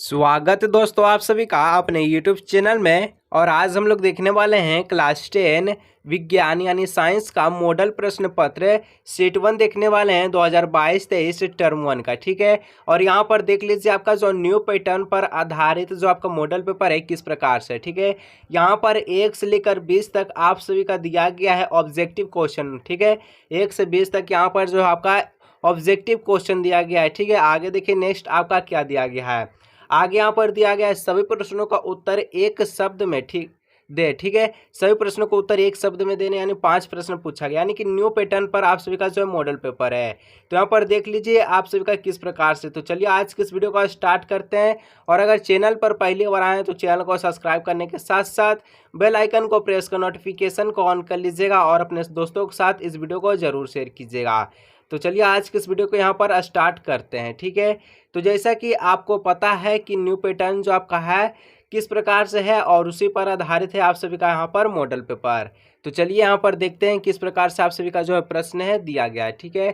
स्वागत है दोस्तों आप सभी का अपने YouTube चैनल में। और आज हम लोग देखने वाले हैं क्लास 10 विज्ञान यानी साइंस का मॉडल प्रश्न पत्र सेट 1 देखने वाले हैं 2022-23 टर्म 1 का। ठीक है, और यहाँ पर देख लीजिए आपका जो न्यू पैटर्न पर आधारित जो आपका मॉडल पेपर है किस प्रकार से। ठीक है, यहाँ पर 1 से लेकर 20 तक आप सभी का दिया गया है ऑब्जेक्टिव क्वेश्चन। ठीक है, 1 से 20 तक यहाँ पर जो आपका ऑब्जेक्टिव क्वेश्चन दिया गया है। ठीक है, आगे देखिए नेक्स्ट आपका क्या दिया गया है। आगे यहाँ पर दिया गया है सभी प्रश्नों का उत्तर एक शब्द में ठीक है, सभी प्रश्नों को उत्तर एक शब्द में देने यानी 5 प्रश्न पूछा गया, यानी कि न्यू पैटर्न पर आप सभी का जो है मॉडल पेपर है। तो यहाँ पर देख लीजिए आप सभी का किस प्रकार से। तो चलिए आज के इस वीडियो को स्टार्ट करते हैं। और अगर चैनल पर पहली बार आए तो चैनल को सब्सक्राइब करने के साथ साथ बेल आइकन को प्रेस कर नोटिफिकेशन को ऑन कर लीजिएगा और अपने दोस्तों के साथ इस वीडियो को जरूर शेयर कीजिएगा। तो चलिए आज के इस वीडियो को यहाँ पर स्टार्ट करते हैं। ठीक है, तो जैसा कि आपको पता है कि न्यू पैटर्न जो आपका है किस प्रकार से है और उसी पर आधारित है आप सभी का यहाँ पर मॉडल पेपर। तो चलिए यहाँ पर देखते हैं किस प्रकार से आप सभी का जो है प्रश्न है दिया गया है। ठीक है,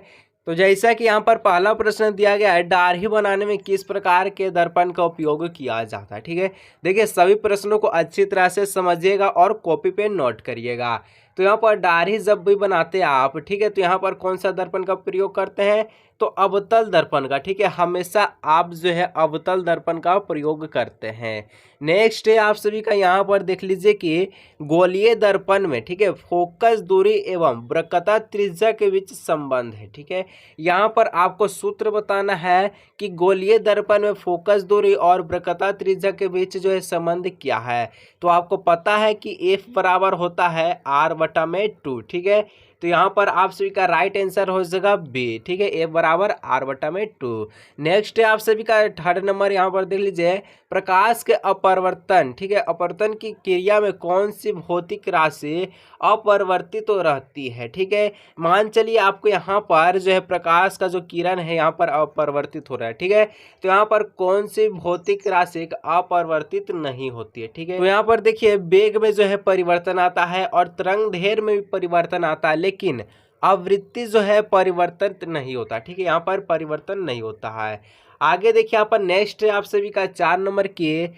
तो जैसा कि यहाँ पर पहला प्रश्न दिया गया है, दाढ़ी बनाने में किस प्रकार के दर्पण का उपयोग किया जाता है। ठीक है, देखिए सभी प्रश्नों को अच्छी तरह से समझिएगा और कॉपी पे नोट करिएगा। तो यहाँ पर दाढ़ी जब भी बनाते हैं आप, ठीक है, तो यहाँ पर कौन सा दर्पण का प्रयोग करते हैं, तो अवतल दर्पण का। ठीक है, हमेशा आप जो है अवतल दर्पण का प्रयोग करते हैं। नेक्स्ट है आप सभी का यहाँ पर देख लीजिए कि गोलीय दर्पण में, ठीक है, फोकस दूरी एवं वक्रता त्रिज्या के बीच संबंध है। ठीक है, यहाँ पर आपको सूत्र बताना है कि गोलीय दर्पण में फोकस दूरी और वक्रता त्रिज्या के बीच जो है संबंध क्या है। तो आपको पता है कि F बराबर होता है R/2। ठीक है, तो यहाँ पर आप सभी का राइट आंसर हो जाएगा बी। ठीक है, F बराबर R/2। नेक्स्ट है आप सभी का थर्ड नंबर, यहाँ पर देख लीजिए प्रकाश के अपवर्तन। ठीक है, अपवर्तन की क्रिया में कौन सी भौतिक राशि अपरिवर्तित तो रहती है। ठीक है, मान चलिए आपको यहाँ पर जो है प्रकाश का जो किरण है यहाँ पर अपरिवर्तित हो रहा है। ठीक है, तो यहाँ पर कौन सी भौतिक राशि अपरिवर्तित नहीं होती है। ठीक है, तो यहाँ पर देखिए वेग में जो है परिवर्तन आता है और तरंग दैर्घ्य में भी परिवर्तन आता है, लेकिन आवृत्ति जो है परिवर्तन नहीं होता। ठीक है, यहाँ पर परिवर्तन नहीं होता है। आगे देखिए यहाँ पर नेक्स्ट है आप सभी का 4 नंबर के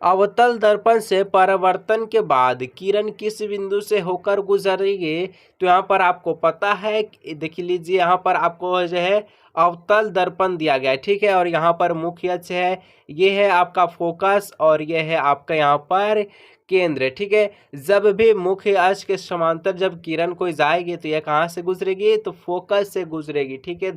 अवतल दर्पण से परावर्तन के बाद किरण किस बिंदु से होकर गुजरेगी। तो यहाँ पर आपको पता है, देख लीजिए यहाँ पर आपको जो है अवतल दर्पण दिया गया है। ठीक है, और यहाँ पर मुख्य अक्ष है, ये है आपका फोकस और ये है आपका यहाँ पर केंद्र। ठीक है, जब भी मुख्य अक्ष के समांतर जब किरण कोई जाएगी तो यह कहाँ से गुजरेगी, तो फोकस से गुजरेगी। ठीक है,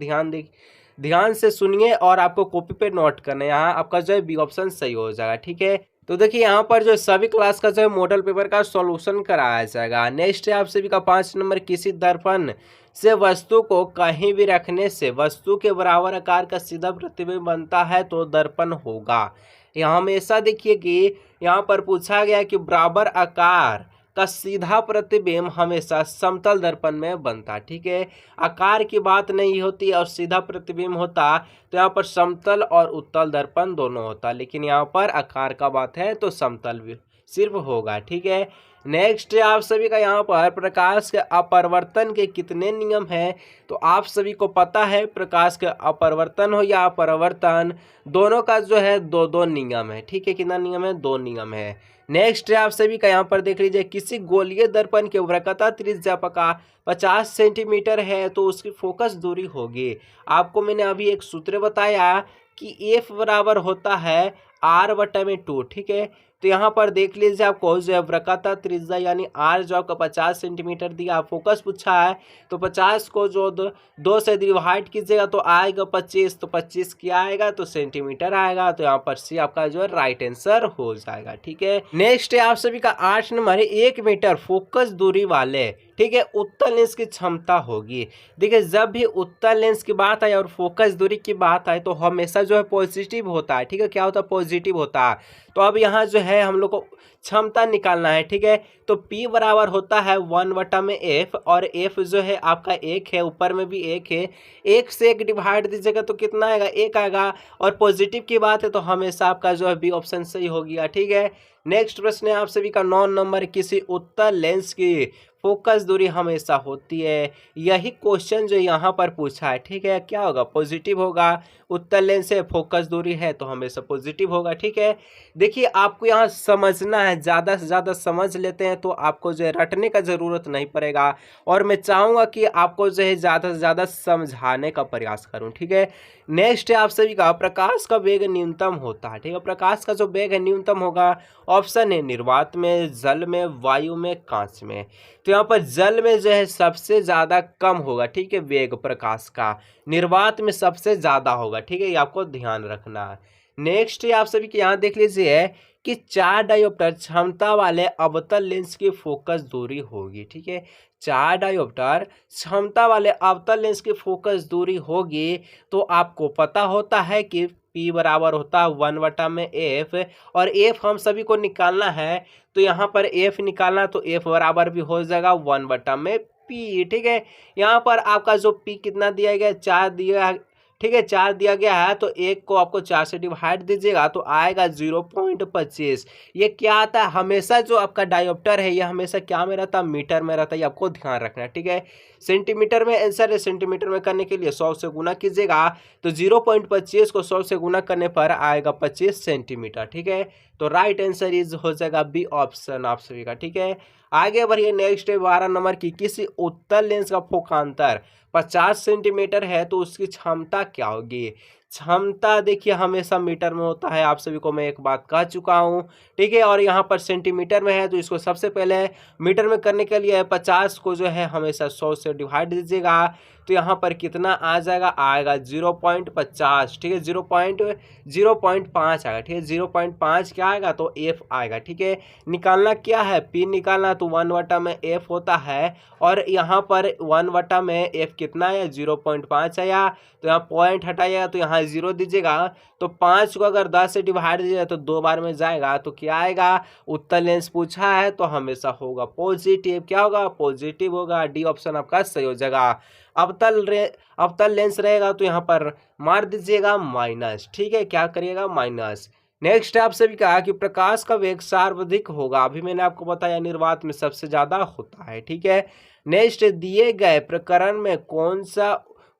ध्यान से सुनिए और आपको कॉपी पे नोट करना है, यहाँ आपका जो है बी ऑप्शन सही हो जाएगा। ठीक है, तो देखिए यहाँ पर जो सभी क्लास का जो है मॉडल पेपर का सॉल्यूशन कराया जाएगा। नेक्स्ट है आप सभी का 5 नंबर, किसी दर्पण से वस्तु को कहीं भी रखने से वस्तु के बराबर आकार का सीधा प्रतिबिंब बनता है तो दर्पण होगा। यहाँ हमेशा देखिए कि यहाँ पर पूछा गया कि बराबर आकार का सीधा प्रतिबिंब हमेशा समतल दर्पण में बनता। ठीक है, आकार की बात नहीं होती और सीधा प्रतिबिंब होता तो यहाँ पर समतल और उत्तल दर्पण दोनों होता, लेकिन यहाँ पर आकार का बात है तो समतल भी सिर्फ होगा। ठीक है, नेक्स्ट आप सभी का यहाँ पर प्रकाश के अपवर्तन के कितने नियम हैं। तो आप सभी को पता है प्रकाश के अपवर्तन हो या अपवर्तन दोनों का जो है दो नियम है। ठीक है, कितना नियम है, 2 नियम है। नेक्स्ट आप सभी का यहाँ पर देख लीजिए किसी गोलीय दर्पण के वक्रता त्रिज्या का 50 सेंटीमीटर है तो उसकी फोकस दूरी होगी। आपको मैंने अभी एक सूत्र बताया कि F बराबर होता है R/2। ठीक है, तो यहाँ पर देख लीजिए आपको जो है वक्रता त्रिज्या यानी R जो आपका 50 सेंटीमीटर दिया, फोकस पूछा है तो 50 को जो 2 से डिवाइड कीजिएगा तो आएगा 25, तो 25 क्या आएगा, तो सेंटीमीटर आएगा। तो यहाँ पर सी आपका जो है राइट आंसर हो जाएगा। ठीक है, नेक्स्ट है आप सभी का 8 नंबर, 1 मीटर फोकस दूरी वाले, ठीक है, उत्तल लेंस की क्षमता होगी। देखिए जब भी उत्तल लेंस की बात आए और फोकस दूरी की बात आए तो हमेशा जो है पॉजिटिव होता है। ठीक है, क्या होता है, पॉजिटिव होता है। तो अब यहाँ जो है हम लोग को क्षमता निकालना है। ठीक है, तो P बराबर होता है 1/F और F जो है आपका 1 है, ऊपर में भी 1 है, 1 से 1 डिवाइड दीजिएगा तो कितना आएगा, 1 आएगा। और पॉजिटिव की बात है तो हमेशा आपका जो है बी ऑप्शन सही हो गया। ठीक है, नेक्स्ट प्रश्न है आप सभी का 9 नंबर, किसी उत्तल लेंस की फोकस दूरी हमेशा होती है। यही क्वेश्चन जो यहाँ पर पूछा है, ठीक है, क्या होगा, पॉजिटिव होगा। उत्तर लेंस से फोकस दूरी है तो हमेशा पॉजिटिव होगा, ठीक है। देखिए आपको यहाँ समझना है, ज़्यादा से ज़्यादा समझ लेते हैं तो आपको जो है रटने का ज़रूरत नहीं पड़ेगा। और मैं चाहूँगा कि आपको जो है ज़्यादा से ज़्यादा समझाने का प्रयास करूँ, ठीक है। नेक्स्ट है आप सभी का, प्रकाश का वेग न्यूनतम होता है, ठीक है। प्रकाश का जो वेग है न्यूनतम होगा, ऑप्शन है निर्वात में, जल में, वायु में, कांच में। तो यहाँ पर जल में जो है सबसे ज़्यादा कम होगा, ठीक है, वेग प्रकाश का। निर्वात में सबसे ज़्यादा होगा, ठीक है, ये आपको ध्यान रखना है। नेक्स्ट आप सभी के यहाँ देख लीजिए कि 4 डायोप्टर क्षमता वाले अवतल लेंस की फोकस दूरी होगी, ठीक है। 4 डायोप्टर क्षमता वाले अवतल लेंस की फोकस दूरी होगी तो आपको पता होता है कि P बराबर होता है 1/F, और F हम सभी को निकालना है तो यहाँ पर F निकालना, तो F बराबर भी हो जाएगा 1/P, ठीक है। यहाँ पर आपका जो P कितना दिया गया, 4 दिया, ठीक है, 4 दिया गया है तो 1 को आपको 4 से डिवाइड दीजिएगा तो आएगा 0.25। ये क्या आता है, हमेशा जो आपका डायोप्टर है ये हमेशा क्या में रहता है, मीटर में रहता है, ये आपको ध्यान रखना है, ठीक है। सेंटीमीटर में आंसर है, सेंटीमीटर में करने के लिए 100 से गुना कीजिएगा तो 0.25 को 100 से गुना करने पर आएगा 25 सेंटीमीटर, ठीक है। तो राइट आंसर इज हो जाएगा बी ऑप्शन आप सभी का, ठीक है। आगे बढ़िए, नेक्स्ट है 12 नंबर की, किसी उत्तल लेंस का फोकांतर 50 सेंटीमीटर है तो उसकी क्षमता क्या होगी। क्षमता देखिए हमेशा मीटर में होता है, आप सभी को मैं एक बात कह चुका हूँ, ठीक है। और यहाँ पर सेंटीमीटर में है तो इसको सबसे पहले मीटर में करने के लिए 50 को जो है हमेशा 100 से डिवाइड दीजिएगा तो यहाँ पर कितना आ जाएगा, आएगा 0.50, ठीक है, 0.5 आएगा, ठीक है। 0.5 क्या आएगा, तो F आएगा, ठीक है। निकालना क्या है, P निकालना, तो 1/F होता है, और यहाँ पर 1/F कितना है, 0.5 आया, तो यहाँ पॉइंट हटाइएगा तो यहाँ 0 दीजिएगा, तो 5 को अगर 10 से डिवाइड दीजिएगा तो 2 बार में जाएगा, तो क्या आएगा, उत्तल लेंस पूछा है तो हमेशा होगा पॉजिटिव, क्या होगा, पॉजिटिव होगा। डी ऑप्शन आपका सही हो जाएगा। अवतल लेंस रहेगा तो यहाँ पर मार दीजिएगा माइनस, ठीक है, क्या करिएगा, माइनस। नेक्स्ट आप सभी कहा कि प्रकाश का वेग सर्वाधिक होगा, अभी मैंने आपको बताया निर्वात में सबसे ज्यादा होता है, ठीक है। नेक्स्ट, दिए गए प्रकरण में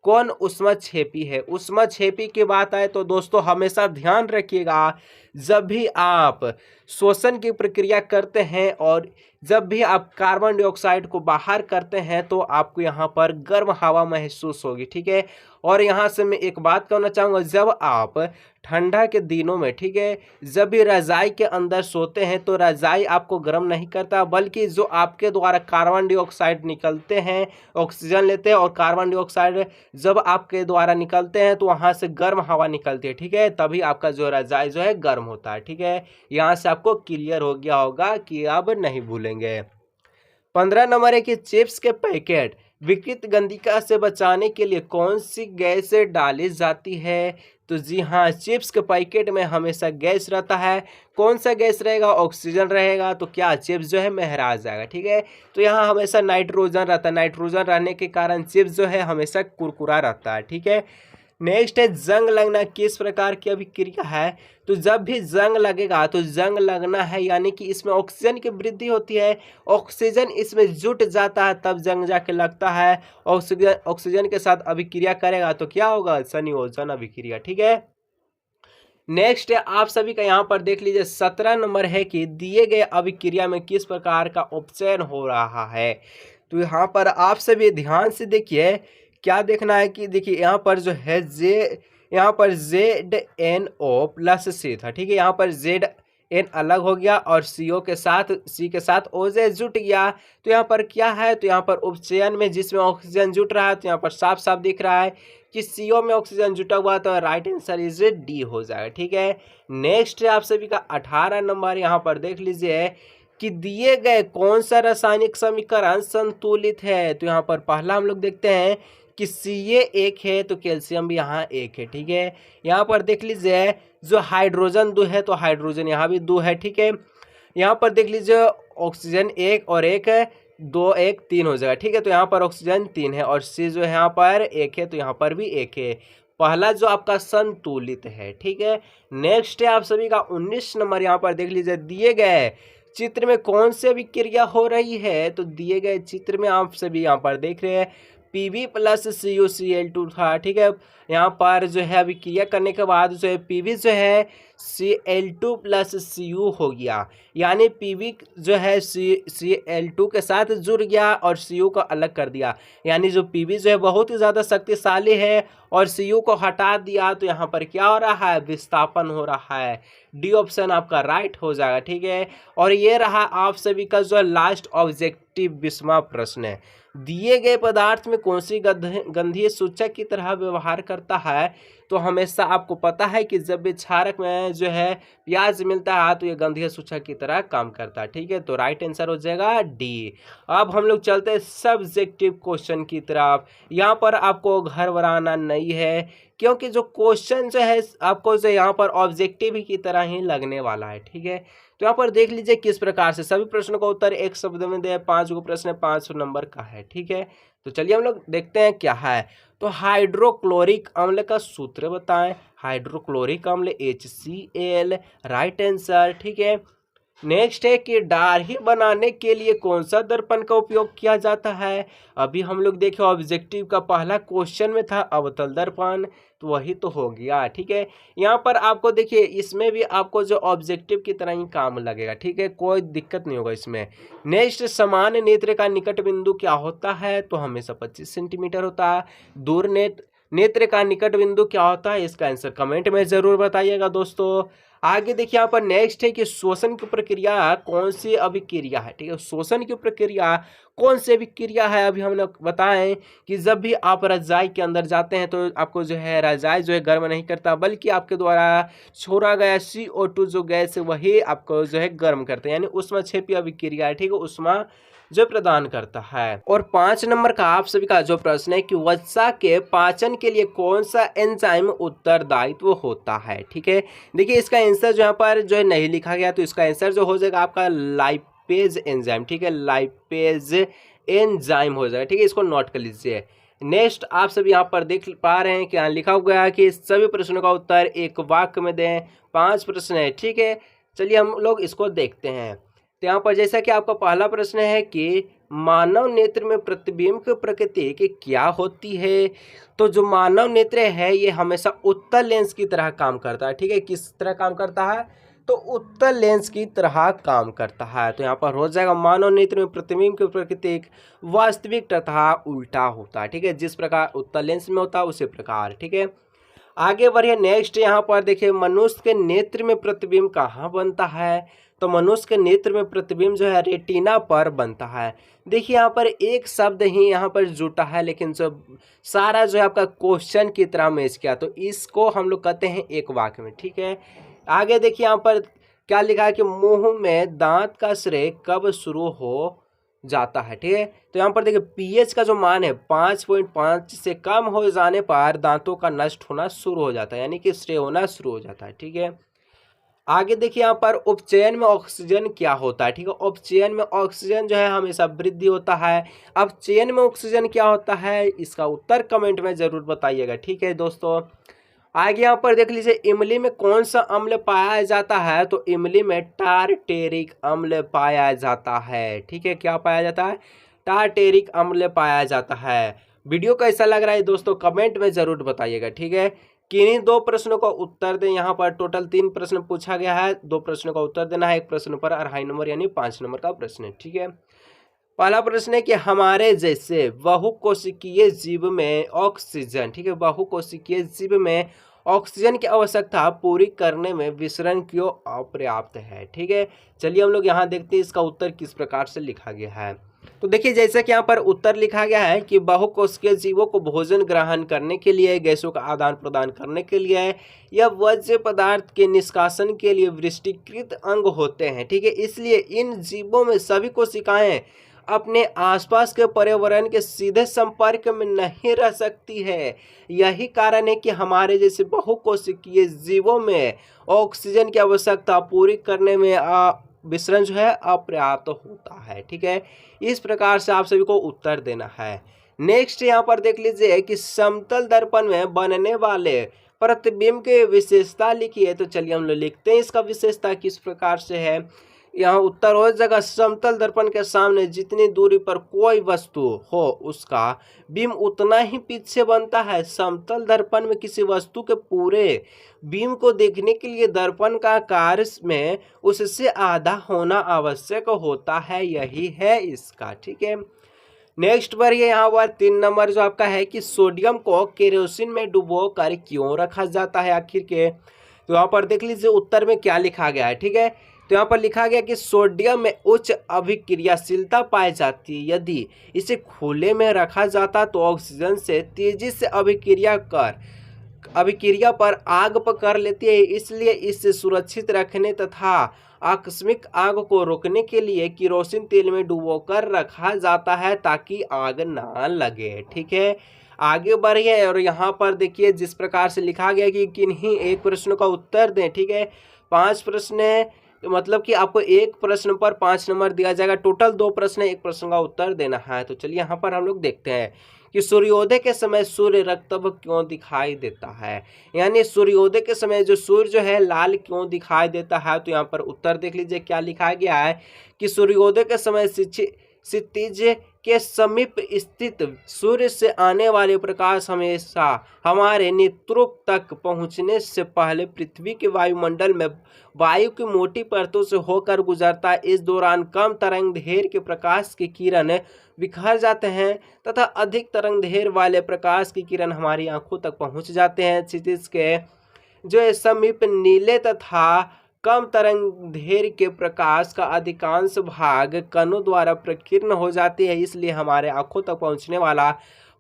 कौन ऊष्मक्षेपी है। ऊष्मक्षेपी की बात आए तो दोस्तों हमेशा ध्यान रखिएगा, जब भी आप श्वसन की प्रक्रिया करते हैं और जब भी आप कार्बन डाइऑक्साइड को बाहर करते हैं तो आपको यहाँ पर गर्म हवा महसूस होगी, ठीक है। और यहाँ से मैं एक बात कहना चाहूँगा, जब आप ठंडा के दिनों में, ठीक है, जब भी रजाई के अंदर सोते हैं तो रजाई आपको गर्म नहीं करता, बल्कि जो आपके द्वारा कार्बन डाइऑक्साइड निकलते हैं, ऑक्सीजन लेते हैं और कार्बन डाइऑक्साइड जब आपके द्वारा निकलते हैं तो वहाँ से गर्म हवा निकलती है, ठीक है, तभी आपका जो रजाई जो है गर्म होता है, ठीक है। यहाँ से आपको क्लियर हो गया होगा कि अब नहीं भूलेंगे। 15 नंबर है कि चिप्स के पैकेट विकृत गंधिका से बचाने के लिए कौन सी गैस डाली जाती है। तो जी हाँ, चिप्स के पैकेट में हमेशा गैस रहता है, कौन सा गैस रहेगा, ऑक्सीजन रहेगा, तो क्या चिप्स जो है महरा जाएगा, ठीक है। तो यहाँ हमेशा नाइट्रोजन रहता है, नाइट्रोजन रहने के कारण चिप्स जो है हमेशा कुरकुरा रहता है, ठीक है। नेक्स्ट है जंग लगना किस प्रकार की अभिक्रिया है। तो जब भी जंग लगेगा तो जंग लगना है यानी कि इसमें ऑक्सीजन की वृद्धि होती है, ऑक्सीजन इसमें जुट जाता है तब जंग जाके लगता है। ऑक्सीजन के साथ अभिक्रिया करेगा तो क्या होगा, संयोजन अभिक्रिया, ठीक है। नेक्स्ट है आप सभी का यहाँ पर देख लीजिए 17 नंबर है कि दिए गए अभिक्रिया में किस प्रकार का अपचयन हो रहा है। तो यहाँ पर आप सभी ध्यान से देखिए, क्या देखना है कि देखिए यहाँ पर जो है यहाँ पर ZNO+ था, ठीक है। यहाँ पर ZN अलग हो गया और C के साथ OJ जुट गया, तो यहाँ पर क्या है, तो यहाँ पर उपचयन में जिसमें ऑक्सीजन जुट रहा है तो यहाँ पर साफ साफ दिख रहा है कि CO में ऑक्सीजन जुटा हुआ, तो राइट आंसर इज डी हो जाएगा, ठीक है। नेक्स्ट आप सभी का 18 नंबर, यहाँ पर देख लीजिए कि दिए गए कौन सा रासायनिक समीकरण संतुलित है। तो यहाँ पर पहला हम लोग देखते हैं कि Ca 1 है तो कैल्शियम भी यहाँ 1 है, ठीक है। यहाँ पर देख लीजिए जो हाइड्रोजन 2 है तो हाइड्रोजन यहाँ भी 2 है, ठीक है। यहाँ पर देख लीजिए ऑक्सीजन 1 और 1 है, 2 1 3 हो जाएगा, ठीक है। तो यहाँ पर ऑक्सीजन 3 है और C जो है यहाँ पर 1 है तो यहाँ पर भी 1 है, पहला जो आपका संतुलित है, ठीक है। नेक्स्ट है आप सभी का 19 नंबर, यहाँ पर देख लीजिए दिए गए चित्र में कौन सी अभिक्रिया हो रही है? तो दिए गए चित्र में आप सभी यहाँ पर देख रहे हैं Pb प्लस CuCl2 था, ठीक है। यहाँ पर जो है अभिक्रिया करने के बाद जो है Pb जो है Cl2 प्लस Cu हो गया, यानी Pb जो है Cl2 के साथ जुड़ गया और Cu को अलग कर दिया, यानी जो Pb जो है बहुत ही ज़्यादा शक्तिशाली है और Cu को हटा दिया, तो यहाँ पर क्या हो रहा है? विस्थापन हो रहा है। डी ऑप्शन आपका राइट हो जाएगा, ठीक है। और ये रहा आप सभी का जो लास्ट ऑब्जेक्टिव 20वां प्रश्न है। दिए गए पदार्थ में कौन सी गंधीय सूचक की तरह व्यवहार करता है? तो हमेशा आपको पता है कि जब भी क्षारक में जो है प्याज मिलता है तो ये गंधीय सूचक की तरह काम करता है, ठीक है। तो राइट आंसर हो जाएगा डी। अब हम लोग चलते हैं सब्जेक्टिव क्वेश्चन की तरफ। यहाँ पर आपको घर बनाना नहीं है, क्योंकि जो क्वेश्चन जो है आपको जो यहाँ पर ऑब्जेक्टिव की तरह ही लगने वाला है, ठीक है। तो यहाँ पर देख लीजिए किस प्रकार से सभी प्रश्नों का उत्तर एक शब्द में दे, 5 गो प्रश्न 500 नंबर का है, ठीक है। तो चलिए हम लोग देखते हैं क्या है। तो हाइड्रोक्लोरिक अम्ल का सूत्र बताएं। हाइड्रोक्लोरिक अम्ल HCl, राइट आंसर, ठीक है। नेक्स्ट है कि दाढ़ी बनाने के लिए कौन सा दर्पण का उपयोग किया जाता है? अभी हम लोग देखे ऑब्जेक्टिव का पहला क्वेश्चन में था अवतल दर्पण, तो वही तो हो गया, ठीक है। यहाँ पर आपको देखिए इसमें भी आपको जो ऑब्जेक्टिव की तरह ही काम लगेगा, ठीक है, कोई दिक्कत नहीं होगा इसमें। नेक्स्ट, समान नेत्र का निकट बिंदु क्या होता है? तो हमेशा 25 सेंटीमीटर होता है। दूर नेत्र का निकट बिंदु क्या होता है? इसका आंसर कमेंट में जरूर बताइएगा दोस्तों। आगे देखिए यहाँ पर नेक्स्ट है कि शोषण की प्रक्रिया कौन सी अभिक्रिया है, ठीक है। शोषण की प्रक्रिया कौन सी अभिक्रिया है? अभी हमने बताएं कि जब भी आप रजाई के अंदर जाते हैं तो आपको जो है रजाई जो है गर्म नहीं करता, बल्कि आपके द्वारा छोड़ा गया CO2 जो गैस है वही आपको जो है गर्म करते हैं, यानी ऊष्माक्षेपीय अभिक्रिया है, ठीक है, ऊष्मा जो प्रदान करता है। और 5 नंबर का आप सभी का जो प्रश्न है कि वसा के पाचन के लिए कौन सा एंजाइम उत्तरदायित्व होता है, ठीक है। देखिए इसका आंसर जो यहाँ पर जो है नहीं लिखा गया, तो इसका आंसर जो हो जाएगा आपका लाइपेज एंजाइम, ठीक है, लाइपेज एंजाइम हो जाएगा, ठीक है, इसको नोट कर लीजिए। नेक्स्ट आप सभी यहाँ पर देख पा रहे हैं कि यहाँ लिखा हुआ है कि सभी प्रश्नों का उत्तर एक वाक्य में दें। 5 प्रश्न है, ठीक है। चलिए हम लोग इसको देखते हैं। तो यहाँ पर जैसा कि आपका पहला प्रश्न है कि मानव नेत्र में प्रतिबिंब की प्रकृति की क्या होती है? तो जो मानव नेत्र है ये हमेशा उत्तल लेंस की तरह काम करता है, ठीक है। किस तरह काम करता है? तो उत्तल लेंस की तरह काम करता है। तो यहाँ पर हो जाएगा मानव नेत्र में प्रतिबिंब की प्रकृति वास्तविक तथा उल्टा होता है, ठीक है, जिस प्रकार उत्तल लेंस में होता है उसी प्रकार, ठीक है। आगे बढ़िए। नेक्स्ट यहाँ पर देखिए मनुष्य के नेत्र में प्रतिबिंब कहाँ बनता है? तो मनुष्य के नेत्र में प्रतिबिंब जो है रेटिना पर बनता है। देखिए यहाँ पर एक शब्द ही यहाँ पर जुटा है, लेकिन जो सारा जो है आपका क्वेश्चन की तरह मैच किया, तो इसको हम लोग कहते हैं एक वाक्य में, ठीक है। आगे देखिए यहाँ पर क्या लिखा है कि मुंह में दांत का श्रेय कब शुरू हो जाता है, ठीक है। तो यहाँ पर देखिए pH का जो मान है 5.5 से कम हो जाने पर दांतों का नष्ट होना शुरू हो जाता है, यानी कि श्रेय होना शुरू हो जाता है, ठीक है। आगे देखिए यहाँ पर उपचयन में ऑक्सीजन क्या होता है, ठीक है। उपचयन में ऑक्सीजन जो है हमेशा वृद्धि होता है। अब चयन में ऑक्सीजन क्या होता है? इसका उत्तर कमेंट में जरूर बताइएगा, ठीक है दोस्तों। आगे यहाँ पर देख लीजिए इमली में कौन सा अम्ल पाया जाता है? तो इमली में टारटेरिक अम्ल पाया जाता है, ठीक है। क्या पाया जाता है? टारटेरिक अम्ल पाया जाता है। वीडियो कैसा लग रहा है दोस्तों कमेंट में जरूर बताइएगा, ठीक है। किन्हीं 2 प्रश्नों का उत्तर दें। यहाँ पर टोटल 3 प्रश्न पूछा गया है, 2 प्रश्नों का उत्तर देना है, एक प्रश्न पर 2.5 नंबर यानी 5 नंबर का प्रश्न है, ठीक है। पहला प्रश्न है कि हमारे जैसे बहुकोशिकीय जीव में ऑक्सीजन, ठीक है, बहुकोशिकीय जीव में ऑक्सीजन की आवश्यकता पूरी करने में विसरण क्यों अपर्याप्त है, ठीक है। चलिए हम लोग यहाँ देखते हैं इसका उत्तर किस प्रकार से लिखा गया है। तो देखिए जैसा कि यहाँ पर उत्तर लिखा गया है कि बहुकोशिकीय जीवों को भोजन ग्रहण करने के लिए, गैसों का आदान प्रदान करने के लिए या वर्ज्य पदार्थ के निष्कासन के लिए वृष्टिकृत अंग होते हैं, ठीक है। इसलिए इन जीवों में सभी कोशिकाएं अपने आसपास के पर्यावरण के सीधे संपर्क में नहीं रह सकती है। यही कारण है कि हमारे जैसे बहुकोशिकीय जीवों में ऑक्सीजन की आवश्यकता पूरी करने में विसरण जो है अपर्याप्त होता है, ठीक है। इस प्रकार से आप सभी को उत्तर देना है। नेक्स्ट यहाँ पर देख लीजिए कि समतल दर्पण में बनने वाले प्रतिबिंब की विशेषता लिखिए। तो चलिए हम लोग लिखते हैं इसका विशेषता किस प्रकार से है। यहाँ उत्तर हो जाएगा समतल दर्पण के सामने जितनी दूरी पर कोई वस्तु हो उसका बीम उतना ही पीछे बनता है। समतल दर्पण में किसी वस्तु के पूरे बीम को देखने के लिए दर्पण का आकार में उससे आधा होना आवश्यक होता है, यही है इसका। ठीक है, नेक्स्ट पर ये यहाँ पर 3 नंबर जो आपका है कि सोडियम को केरोसिन में डुबो कर क्यों रखा जाता है आखिर के। तो यहाँ पर देख लीजिए उत्तर में क्या लिखा गया है। ठीक है, तो यहाँ पर लिखा गया कि सोडियम में उच्च अभिक्रियाशीलता पाई जाती है। यदि इसे खुले में रखा जाता तो ऑक्सीजन से तेजी से अभिक्रिया पर आग पकड़ लेती है। इसलिए इसे सुरक्षित रखने तथा आकस्मिक आग को रोकने के लिए केरोसिन तेल में डुबोकर रखा जाता है ताकि आग ना लगे। ठीक है, आगे बढ़िए और यहाँ पर देखिए जिस प्रकार से लिखा गया कि किन्हीं एक प्रश्न का उत्तर दें। ठीक है, 5 प्रश्न है, मतलब कि आपको एक प्रश्न पर 5 नंबर दिया जाएगा। टोटल 2 प्रश्न, एक प्रश्न का उत्तर देना है। तो चलिए यहाँ पर हम लोग देखते हैं कि सूर्योदय के समय सूर्य रक्तब क्यों दिखाई देता है, यानी सूर्योदय के समय जो सूर्य जो है लाल क्यों दिखाई देता है। तो यहाँ पर उत्तर देख लीजिए क्या लिखा गया है कि सूर्योदय के समय क्षितिज के समीप स्थित सूर्य से आने वाले प्रकाश हमेशा हमारे नेत्रों तक पहुंचने से पहले पृथ्वी के वायुमंडल में वायु की मोटी परतों से होकर गुजरता है। इस दौरान कम तरंगदैर्घ्य के प्रकाश की किरण बिखर जाते हैं तथा अधिक तरंगदैर्घ्य वाले प्रकाश की किरण हमारी आंखों तक पहुंच जाते हैं। क्षितिज के जो समीप नीले तथा कम तरंगदैर्घ्य के प्रकाश का अधिकांश भाग कणों द्वारा प्रकीर्ण हो जाती है, इसलिए हमारे आंखों तक पहुंचने वाला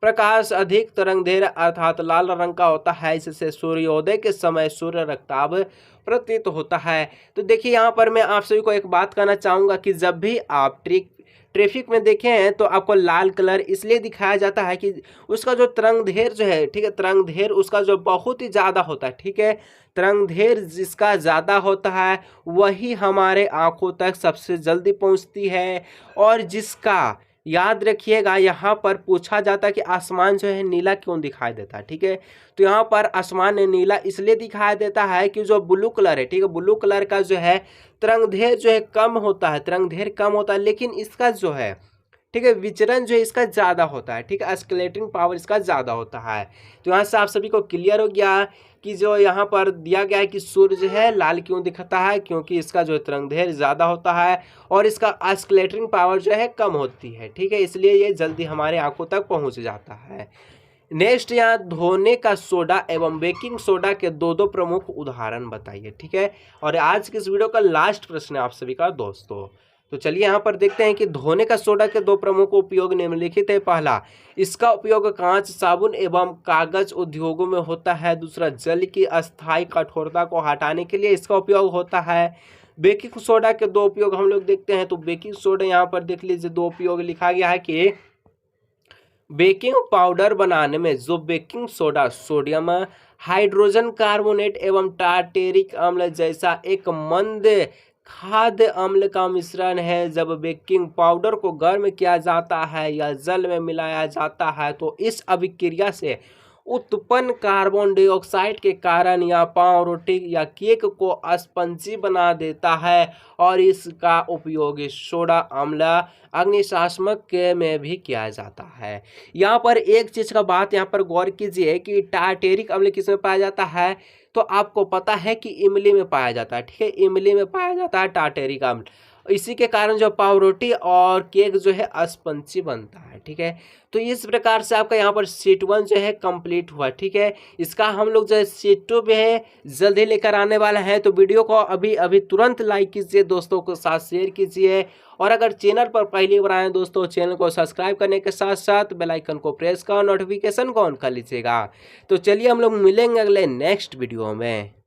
प्रकाश अधिक तरंगदैर्घ्य अर्थात लाल रंग का होता है। इससे सूर्योदय के समय सूर्य रक्ताभ प्रतीत होता है। तो देखिए यहाँ पर मैं आप सभी को एक बात कहना चाहूँगा कि जब भी आप ट्रैफिक में देखे हैं तो आपको लाल कलर इसलिए दिखाया जाता है कि उसका जो तरंगदैर्घ्य जो है, ठीक है, तरंगदैर्घ्य उसका जो बहुत ही ज़्यादा होता है। ठीक है, तरंगदैर्घ्य जिसका ज़्यादा होता है वही हमारे आंखों तक सबसे जल्दी पहुंचती है। और जिसका याद रखिएगा यहाँ पर पूछा जाता है कि आसमान जो है नीला क्यों दिखाई देता है। ठीक है, तो यहाँ पर आसमान नीला इसलिए दिखाई देता है कि जो ब्लू कलर है, ठीक है, ब्लू कलर का जो है तरंगदैर्घ्य जो है कम होता है, तरंगदैर्घ्य कम होता है, लेकिन इसका जो है, ठीक है, विचरण जो है इसका ज़्यादा होता है। ठीक है, स्केलेटिंग पावर इसका ज़्यादा होता है। तो यहाँ से आप सभी को क्लियर हो गया कि जो यहाँ पर दिया गया है कि सूर्य जो है लाल क्यों दिखता है, क्योंकि इसका जो तरंगदैर्घ्य ज़्यादा होता है और इसका स्केलेटिंग पावर जो है कम होती है। ठीक है, इसलिए ये जल्दी हमारे आंखों तक पहुँच जाता है। नेक्स्ट यहाँ धोने का सोडा एवं बेकिंग सोडा के दो प्रमुख उदाहरण बताइए। ठीक है, और आज के इस वीडियो का लास्ट प्रश्न है आप सभी का दोस्तों। तो चलिए यहाँ पर देखते हैं कि धोने का सोडा के 2 प्रमुख उपयोग निम्नलिखित है। पहला, इसका उपयोग कांच, साबुन एवं कागज उद्योगों में होता है। दूसरा, जल की अस्थायी कठोरता को हटाने के लिए इसका उपयोग होता है। बेकिंग सोडा के 2 उपयोग हम लोग देखते हैं। तो बेकिंग सोडा यहाँ पर देख लीजिए 2 उपयोग लिखा गया है कि बेकिंग पाउडर बनाने में जो baking soda sodium hydrogen carbonate एवं टार्टेरिक अम्ल जैसा एक मंद खाद्य अम्ल का मिश्रण है, जब बेकिंग पाउडर को गर्म किया जाता है या जल में मिलाया जाता है तो इस अभिक्रिया से उत्पन्न कार्बन डाइऑक्साइड के कारण या पाव रोटी या केक को स्पंजी बना देता है और इसका उपयोग सोडा अम्ल अग्निशामक के में भी किया जाता है। यहाँ पर एक चीज़ का बात यहाँ पर गौर कीजिए कि टार्टेरिक अम्ल किसमें पाया जाता है, तो आपको पता है कि इमली में पाया जाता है। ठीक है, इमली में पाया जाता है टार्टेरिक अम्ल, इसी के कारण जो पावरोटी और केक जो है स्पंजी बनता है। ठीक है, तो इस प्रकार से आपका यहाँ पर सीट 1 जो है कंप्लीट हुआ। ठीक है, इसका हम लोग जो है सीट 2 भी है जल्दी लेकर आने वाला है। तो वीडियो को अभी अभी तुरंत लाइक कीजिए, दोस्तों के साथ शेयर कीजिए और अगर चैनल पर पहली बार आए दोस्तों चैनल को सब्सक्राइब करने के साथ साथ बेल आइकन को प्रेस कर नोटिफिकेशन को ऑन कर लीजिएगा। तो चलिए हम लोग मिलेंगे अगले नेक्स्ट वीडियो में।